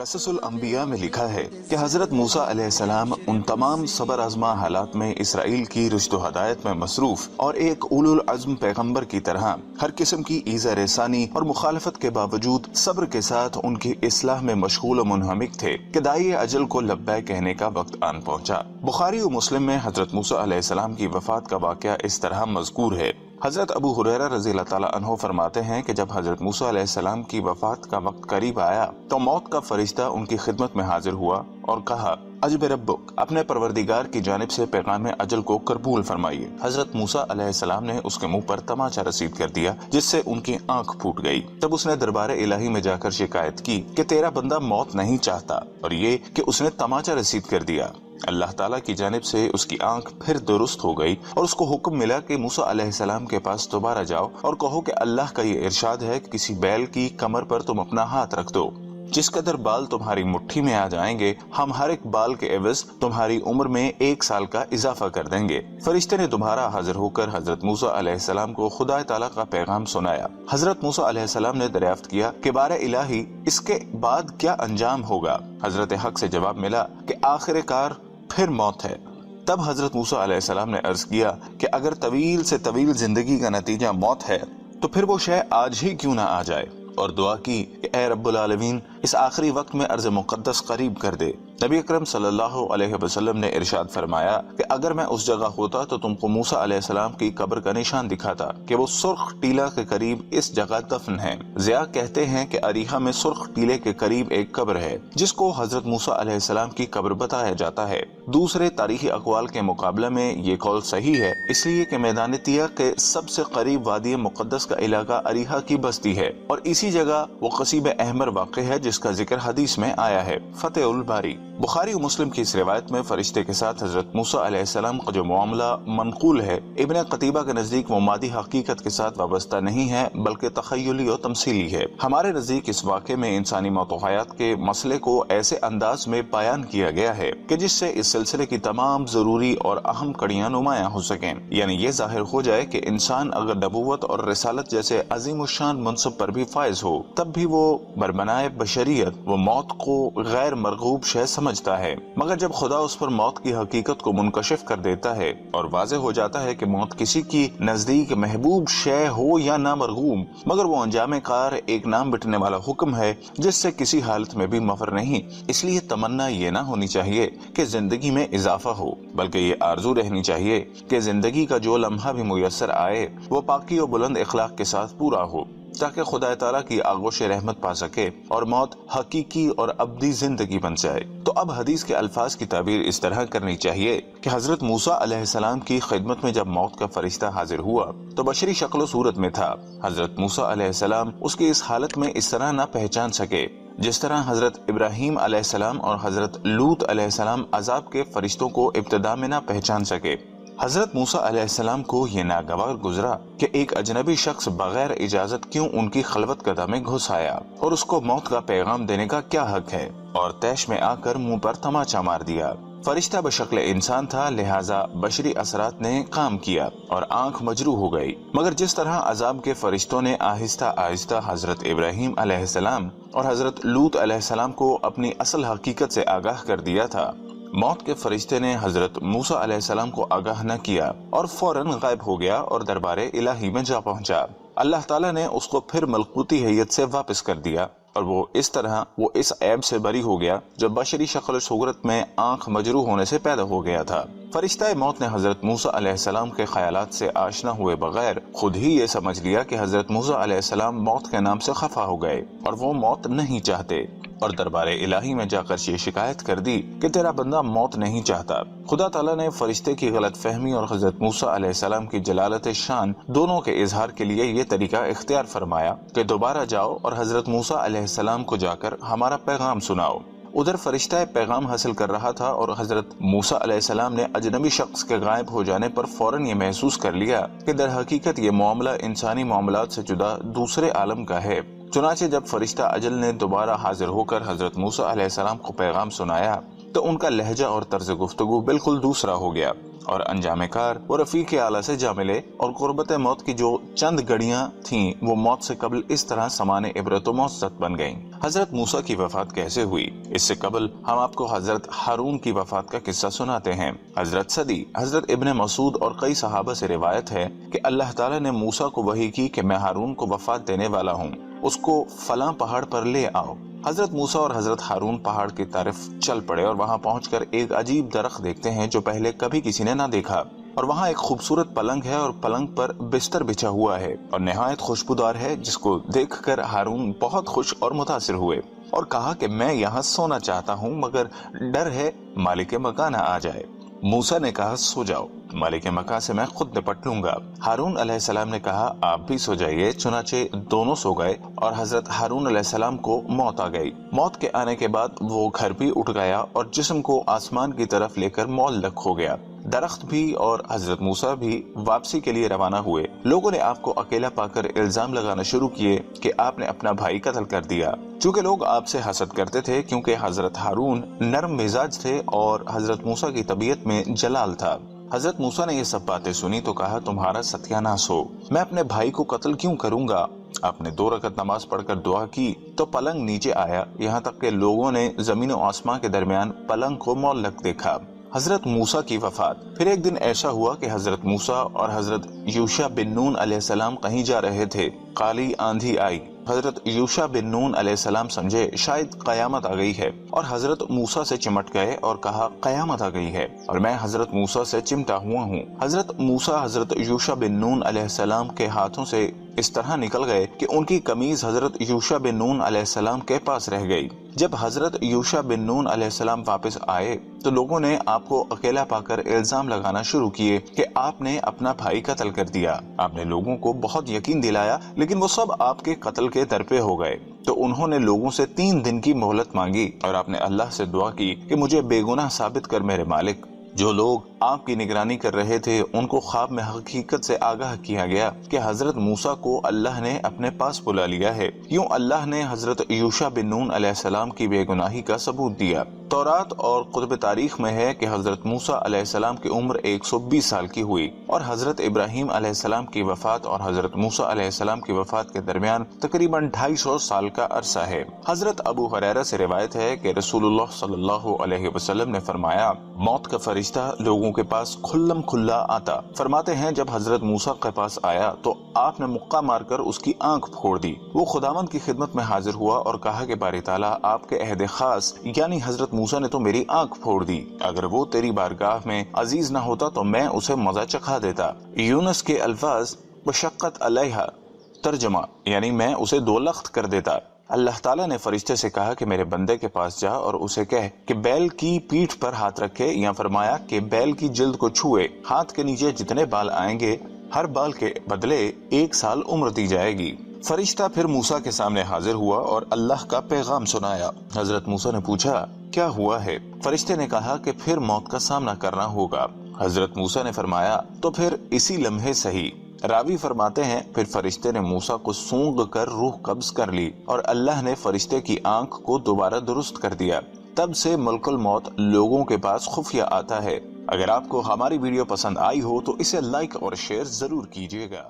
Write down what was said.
قصص الانبیاء میں لکھا ہے کہ حضرت موسیٰ علیہ السلام ان تمام صبر آزما حالات میں اسرائیل کی رشد و ہدایت میں مصروف اور ایک اولو العزم پیغمبر کی طرح ہر قسم کی ایذا رسانی اور مخالفت کے باوجود صبر کے ساتھ ان کی اصلاح میں مشغول و منہمک تھے کہ داعی اجل کو لبیک کہنے کا وقت آن پہنچا۔ بخاری و مسلم میں حضرت موسیٰ علیہ السلام کی وفات کا واقعہ اس طرح مذکور ہے۔ حضرت ابو ہریرہ رضی اللہ تعالیٰ عنہ فرماتے ہیں کہ جب حضرت موسیٰ علیہ السلام کی وفات کا وقت قریب آیا تو موت کا فرشتہ ان کی خدمت میں حاضر ہوا اور کہا، اجب ربک، اپنے پروردگار کی جانب سے پیغام اجل کو قبول فرمائیے۔ حضرت موسیٰ علیہ السلام نے اس کے منہ پر تماچا رسید کر دیا جس سے ان کی آنکھ پھوٹ گئی۔ تب اس نے دربار الہی میں جا کر شکایت کی کہ تیرا بندہ موت نہیں چاہتا، اور یہ کہ اس نے تماچا رسید کر دیا۔ اللہ تعالیٰ کی جانب سے اس کی آنکھ پھر درست ہو گئی اور اس کو حکم ملا کہ موسیٰ علیہ السلام کے پاس دوبارہ جاؤ اور کہو کہ اللہ کا یہ ارشاد ہے کہ کسی بیل کی کمر پر تم اپنا ہاتھ رکھ دو، جس قدر بال تمہاری مٹھی میں آ جائیں گے ہم ہر ایک بال کے عوض تمہاری عمر میں 1 سال کا اضافہ کر دیں گے۔ فرشتے نے دوبارہ حاضر ہو کر حضرت موسیٰ علیہ السلام کو خدا تعالیٰ کا پیغام سنایا۔ حضرت موسیٰ علیہ السلام نے دریافت کیا کہ بار الہی اس کے بعد کیا انجام ہوگا؟ حضرت حق سے جواب ملا کہ آخر کار پھر موت ہے۔ تب حضرت موسیٰ علیہ السلام نے عرض کیا کہ اگر طویل سے طویل زندگی کا نتیجہ موت ہے تو پھر وہ شے آج ہی کیوں نہ آ جائے، اور دعا کی کہ اے رب العالمین اس آخری وقت میں ارض مقدس قریب کر دے۔ نبی اکرم صلی اللہ علیہ وسلم نے ارشاد فرمایا کہ اگر میں اس جگہ ہوتا تو تم کو موسیٰ علیہ السلام کی قبر کا نشان دکھاتا کہ وہ سرخ ٹیلا کے قریب اس جگہ دفن ہے۔ ضیاء کہتے ہیں کہ اریحہ میں سرخ ٹیلے کے قریب ایک قبر ہے جس کو حضرت موسیٰ علیہ السلام کی قبر بتایا جاتا ہے۔ دوسرے تاریخی اقوال کے مقابلے میں یہ قول صحیح ہے، اس لیے کہ میدان طیہ کے سب سے قریب وادی مقدس کا علاقہ اریحہ کی بستی ہے، اور اسی جگہ وہ قصیب احمر واقع ہے جس کا ذکر حدیث میں آیا ہے۔ فتح الباری۔ بخاری و مسلم کی اس روایت میں فرشتے کے ساتھ حضرت موسیٰ علیہ السلام کا جو معاملہ منقول ہے، ابن قتیبہ کے نزدیک وہ مادی حقیقت کے ساتھ وابستہ نہیں ہے بلکہ تخیلی و تمثیلی ہے۔ ہمارے نزدیک اس واقعے میں انسانی موت و حیات کے مسئلے کو ایسے انداز میں بیان کیا گیا ہے کہ جس سے اس سلسلے کی تمام ضروری اور اہم کڑیاں نمایاں ہو سکیں، یعنی یہ ظاہر ہو جائے کہ انسان اگر نبوت اور رسالت جیسے عظیم الشان منصب پر بھی فائز ہو تب بھی وہ بربنائے بشریت وہ موت کو غیر مرغوب شے سمجھتا ہے، مگر جب خدا اس پر موت کی حقیقت کو منکشف کر دیتا ہے اور واضح ہو جاتا ہے کہ موت کسی کی نزدیک محبوب شے ہو یا نامرغوب، مگر وہ انجام کار ایک نام بٹنے والا حکم ہے جس سے کسی حالت میں بھی مفر نہیں، اس لیے تمنا یہ نہ ہونی چاہیے کہ زندگی میں اضافہ ہو، بلکہ یہ آرزو رہنی چاہیے کہ زندگی کا جو لمحہ بھی میسر آئے وہ پاکی و بلند اخلاق کے ساتھ پورا ہو، تاکہ خدا تعالیٰ کی آغوش رحمت پا سکے اور موت حقیقی اور ابدی زندگی بن جائے۔ تو اب حدیث کے الفاظ کی تعبیر اس طرح کرنی چاہیے کہ حضرت موسیٰ علیہ السلام کی خدمت میں جب موت کا فرشتہ حاضر ہوا تو بشری شکل و صورت میں تھا۔ حضرت موسیٰ علیہ السلام اس کی اس حالت میں اس طرح نہ پہچان سکے جس طرح حضرت ابراہیم علیہ السلام اور حضرت لوط علیہ السلام عذاب کے فرشتوں کو ابتدا میں نہ پہچان سکے۔ حضرت موسیٰ علیہ السلام کو یہ ناگوار گزرا کہ ایک اجنبی شخص بغیر اجازت کیوں ان کی خلوت قدہ میں گھس آیا اور اس کو موت کا پیغام دینے کا کیا حق ہے، اور طیش میں آ کر منہ پر تماچا مار دیا۔ فرشتہ بشکل انسان تھا، لہٰذا بشری اثرات نے کام کیا اور آنکھ مجروح ہو گئی، مگر جس طرح عذاب کے فرشتوں نے آہستہ آہستہ حضرت ابراہیم علیہ السلام اور حضرت لوط علیہ السلام کو اپنی اصل حقیقت سے آگاہ کر دیا تھا، موت کے فرشتے نے حضرت موسیٰ علیہ السلام کو آگاہ نہ کیا اور فوراً غائب ہو گیا اور دربار الہی میں جا پہنچا۔ اللہ تعالیٰ نے اس کو پھر ملکوتی حیت سے واپس کر دیا اور وہ اس عیب سے بری ہو گیا جو بشری شکل و صورت میں آنکھ مجروح ہونے سے پیدا ہو گیا تھا۔ فرشتہ موت نے حضرت موسیٰ علیہ السلام کے خیالات سے آشنا ہوئے بغیر خود ہی یہ سمجھ لیا کہ حضرت موسیٰ علیہ السلام موت کے نام سے خفا ہو گئے اور وہ موت نہیں چاہتے، اور دربار الہی میں جا کر یہ شکایت کر دی کہ تیرا بندہ موت نہیں چاہتا۔ خدا تعالیٰ نے فرشتے کی غلط فہمی اور حضرت موسیٰ علیہ السلام کی جلالت شان دونوں کے اظہار کے لیے یہ طریقہ اختیار فرمایا کہ دوبارہ جاؤ اور حضرت موسیٰ علیہ السلام کو جا کر ہمارا پیغام سناؤ۔ ادھر فرشتہ پیغام حاصل کر رہا تھا اور حضرت موسیٰ علیہ السلام نے اجنبی شخص کے غائب ہو جانے پر فوراً یہ محسوس کر لیا کہ در حقیقت یہ معاملہ انسانی معاملات سے جدا دوسرے عالم کا ہے۔ چنانچہ جب فرشتہ اجل نے دوبارہ حاضر ہو کر حضرت موسیٰ علیہ السلام کو پیغام سنایا تو ان کا لہجہ اور طرز گفتگو بالکل دوسرا ہو گیا، اور انجام کار وہ رفیق اعلیٰ سے جا ملے، اور قربت موت کی جو چند گھڑیاں تھیں وہ موت سے قبل اس طرح سمان عبرت و معزت بن گئیں۔ حضرت موسیٰ کی وفات کیسے ہوئی؟ اس سے قبل ہم آپ کو حضرت ہارون کی وفات کا قصہ سناتے ہیں۔ حضرت صدی، حضرت ابن مسعود اور کئی صحابہ سے روایت ہے کہ اللہ تعالیٰ نے موسیٰ کو وحی کی کہ میں ہارون کو وفات دینے والا ہوں، اس کو فلاں پہاڑ پر لے آؤ۔ حضرت موسیٰ اور حضرت ہارون پہاڑ کی طرف چل پڑے اور وہاں پہنچ کر ایک عجیب درخت دیکھتے ہیں جو پہلے کبھی کسی نے نہ دیکھا، اور وہاں ایک خوبصورت پلنگ ہے اور پلنگ پر بستر بچھا ہوا ہے اور نہایت خوشبودار ہے، جس کو دیکھ کر ہارون بہت خوش اور متاثر ہوئے اور کہا کہ میں یہاں سونا چاہتا ہوں، مگر ڈر ہے مالک مکان آ جائے۔ موسیٰ نے کہا سو جاؤ، مالک مکان سے میں خود نپٹ لوں گا۔ ہارون علیہ السلام نے کہا آپ بھی سو جائیے، چنانچہ دونوں سو گئے اور حضرت ہارون علیہ السلام کو موت آ گئی۔ موت کے آنے کے بعد وہ گھر بھی اٹھ گیا اور جسم کو آسمان کی طرف لے کر معلق ہو گیا۔ درخت بھی اور حضرت موسیٰ بھی واپسی کے لیے روانہ ہوئے۔ لوگوں نے آپ کو اکیلا پا کر الزام لگانا شروع کیے کہ آپ نے اپنا بھائی قتل کر دیا۔ چونکہ لوگ آپ سے حسد کرتے تھے کیونکہ حضرت ہارون نرم مزاج تھے اور حضرت موسیٰ کی طبیعت میں جلال تھا۔ حضرت موسیٰ نے یہ سب باتیں سنی تو کہا تمہارا ستیاناش ہو، میں اپنے بھائی کو قتل کیوں کروں گا؟ آپ نے 2 رکعت نماز پڑھ کر دعا کی تو پلنگ نیچے آیا، یہاں تک کہ لوگوں نے زمین و آسمان کے درمیان پلنگ کو معلق دیکھا۔ حضرت موسیٰ کی وفات۔ پھر ایک دن ایسا ہوا کہ حضرت موسیٰ اور حضرت یوشع بن نون علیہ السلام کہیں جا رہے تھے۔ کالی آندھی آئی۔ حضرت یوشع بن نون علیہ السلام سمجھے شاید قیامت آ گئی ہے اور حضرت موسیٰ سے چمٹ گئے اور کہا قیامت آ گئی ہے اور میں حضرت موسیٰ سے چمٹا ہوا ہوں۔ حضرت موسیٰ حضرت یوشع بن نون علیہ السلام کے ہاتھوں سے اس طرح نکل گئے کہ ان کی قمیض حضرت یوشع بن نون علیہ السلام کے پاس رہ گئی۔ جب حضرت یوشع بن نون علیہ السلام واپس آئے تو لوگوں نے آپ کو اکیلا پا کر الزام لگانا شروع کیے کہ آپ نے اپنا بھائی قتل کر دیا۔ آپ نے لوگوں کو بہت یقین دلایا لیکن وہ سب آپ کے قتل کے درپے ہو گئے، تو انہوں نے لوگوں سے 3 دن کی مہلت مانگی اور آپ نے اللہ سے دعا کی کہ مجھے بے گناہ ثابت کر میرے مالک۔ جو لوگ آپ کی نگرانی کر رہے تھے ان کو خواب میں حقیقت سے آگاہ کیا گیا کہ حضرت موسیٰ کو اللہ نے اپنے پاس بلا لیا ہے۔ یوں اللہ نے حضرت یوشع بن نون علیہ السلام کی بے گناہی کا ثبوت دیا۔ تورات اور کتب تاریخ میں ہے کہ حضرت موسیٰ علیہ السلام کی عمر 120 سال کی ہوئی اور حضرت ابراہیم علیہ السلام کی وفات اور حضرت موسیٰ علیہ السلام کی وفات کے درمیان تقریباً 250 سال کا عرصہ ہے۔ حضرت ابو ہریرہ سے روایت ہے کہ رسول اللہ صلی اللہ علیہ وسلم نے فرمایا موت کا فرشتہ لوگوں کے پاس کھلم کھلا آتا۔ فرماتے ہیں جب حضرت موسیٰ کے پاس آیا تو آپ نے مکہ مار کر اس کی آنکھ پھوڑ دی۔ وہ خداوند کی خدمت میں حاضر ہوا اور کہا کہ باری تعالیٰ آپ کے عہد خاص یعنی حضرت موسیٰ نے تو میری آنکھ پھوڑ دی، اگر وہ تیری بارگاہ میں عزیز نہ ہوتا تو میں اسے مزہ چکھا دیتا۔ یونس کے الفاظ بشقت علیہ، ترجمہ یعنی میں اسے 2 لخت کر دیتا۔ اللہ تعالیٰ نے فرشتے سے کہا کہ میرے بندے کے پاس جا اور اسے کہہ کہ بیل کی پیٹھ پر ہاتھ رکھے، یا فرمایا کہ بیل کی جلد کو چھوئے، ہاتھ کے نیچے جتنے بال آئیں گے ہر بال کے بدلے 1 سال عمر دی جائے گی۔ فرشتہ پھر موسیٰ کے سامنے حاضر ہوا اور اللہ کا پیغام سنایا۔ حضرت موسیٰ نے پوچھا کیا ہوا ہے؟ فرشتے نے کہا کہ پھر موت کا سامنا کرنا ہوگا۔ حضرت موسیٰ نے فرمایا تو پھر اسی لمحے صحیح۔ راوی فرماتے ہیں پھر فرشتے نے موسیٰ کو سونغ کر روح قبض کر لی اور اللہ نے فرشتے کی آنکھ کو دوبارہ درست کر دیا۔ تب سے ملک الموت لوگوں کے پاس خفیہ آتا ہے۔ اگر آپ کو ہماری ویڈیو پسند آئی ہو تو اسے لائک اور شیئر ضرور کیجیے گا۔